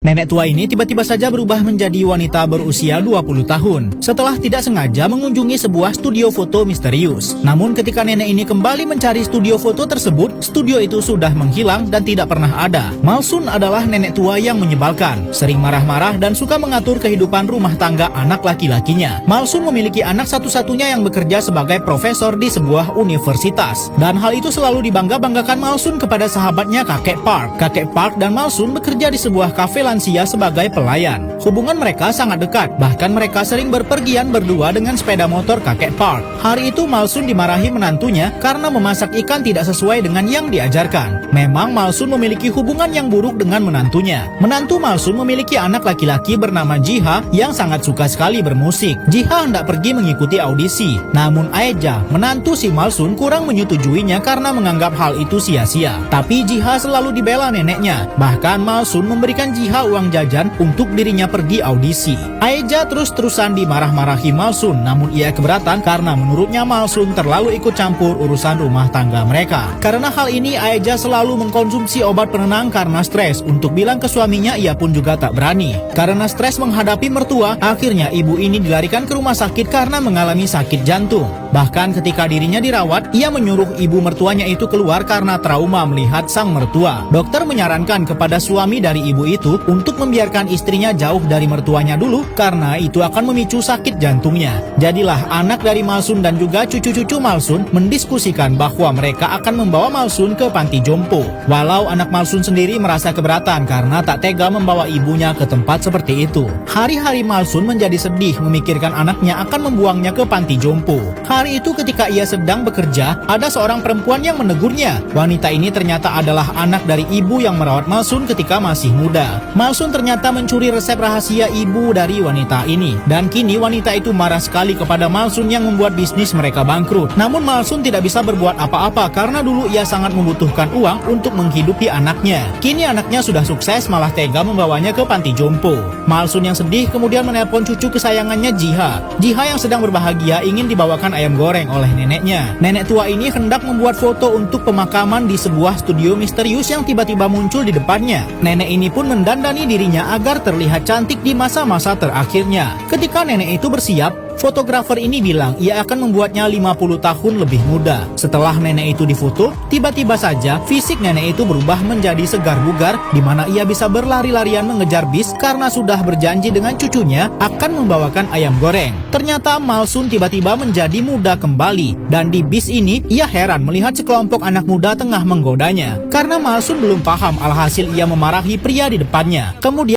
Nenek tua ini tiba-tiba saja berubah menjadi wanita berusia 20 tahun setelah tidak sengaja mengunjungi sebuah studio foto misterius. Namun ketika nenek ini kembali mencari studio foto tersebut, studio itu sudah menghilang dan tidak pernah ada. Malsun adalah nenek tua yang menyebalkan, sering marah-marah dan suka mengatur kehidupan rumah tangga anak laki-lakinya. Malsun memiliki anak satu-satunya yang bekerja sebagai profesor di sebuah universitas. Dan hal itu selalu dibangga-banggakan Malsun kepada sahabatnya kakek Park. Kakek Park dan Malsun bekerja di sebuah kafe lansia sebagai pelayan. Hubungan mereka sangat dekat, bahkan mereka sering berpergian berdua dengan sepeda motor kakek Park. Hari itu Malsun dimarahi menantunya karena memasak ikan tidak sesuai dengan yang diajarkan. Memang Malsun memiliki hubungan yang buruk dengan menantunya. Menantu Malsun memiliki anak laki-laki bernama Jiha yang sangat suka sekali bermusik. Jiha hendak pergi mengikuti audisi, namun Aeja, menantu si Malsun, kurang menyetujuinya karena menganggap hal itu sia-sia. Tapi Jiha selalu dibela neneknya. Bahkan Malsun memberikan Jiha uang jajan untuk dirinya pergi audisi. Aeja terus-terusan dimarah-marahi Malsun, namun ia keberatan karena menurutnya Malsun terlalu ikut campur urusan rumah tangga mereka. Karena hal ini Aeja selalu mengkonsumsi obat penenang karena stres. Untuk bilang ke suaminya ia pun juga tak berani. Karena stres menghadapi mertua, akhirnya ibu ini dilarikan ke rumah sakit karena mengalami sakit jantung. Bahkan ketika dirinya dirawat, ia menyuruh ibu mertuanya itu keluar karena trauma melihat sang mertua. Dokter menyarankan kepada suami dari ibu itu untuk membiarkan istrinya jauh dari mertuanya dulu karena itu akan memicu sakit jantungnya. Jadilah anak dari Malsun dan juga cucu-cucu Malsun mendiskusikan bahwa mereka akan membawa Malsun ke panti jompo. Walau anak Malsun sendiri merasa keberatan karena tak tega membawa ibunya ke tempat seperti itu. Hari-hari Malsun menjadi sedih memikirkan anaknya akan membuangnya ke panti jompo. Hari itu ketika ia sedang bekerja, ada seorang perempuan yang menegurnya. Wanita ini ternyata adalah anak dari ibu yang merawat Malsun ketika masih muda. Malsun ternyata mencuri resep rahasia ibu dari wanita ini. Dan kini wanita itu marah sekali kepada Malsun yang membuat bisnis mereka bangkrut. Namun Malsun tidak bisa berbuat apa-apa karena dulu ia sangat membutuhkan uang untuk menghidupi anaknya. Kini anaknya sudah sukses malah tega membawanya ke panti jompo. Malsun yang sedih kemudian menelpon cucu kesayangannya Jiha. Jiha yang sedang berbahagia ingin dibawakan ayam goreng oleh neneknya. Nenek tua ini hendak membuat foto untuk pemakaman di sebuah studio misterius yang tiba-tiba muncul di depannya. Nenek ini pun mendandani dirinya agar terlihat cantik di masa-masa terakhirnya. Ketika nenek itu bersiap, fotografer ini bilang ia akan membuatnya 50 tahun lebih muda. Setelah nenek itu difoto, tiba-tiba saja fisik nenek itu berubah menjadi segar bugar di mana ia bisa berlari-larian mengejar bis karena sudah berjanji dengan cucunya akan membawakan ayam goreng. Ternyata Malsun tiba-tiba menjadi muda kembali dan di bis ini ia heran melihat sekelompok anak muda tengah menggodanya. Karena Malsun belum paham alhasil ia memarahi pria di depannya. Kemudian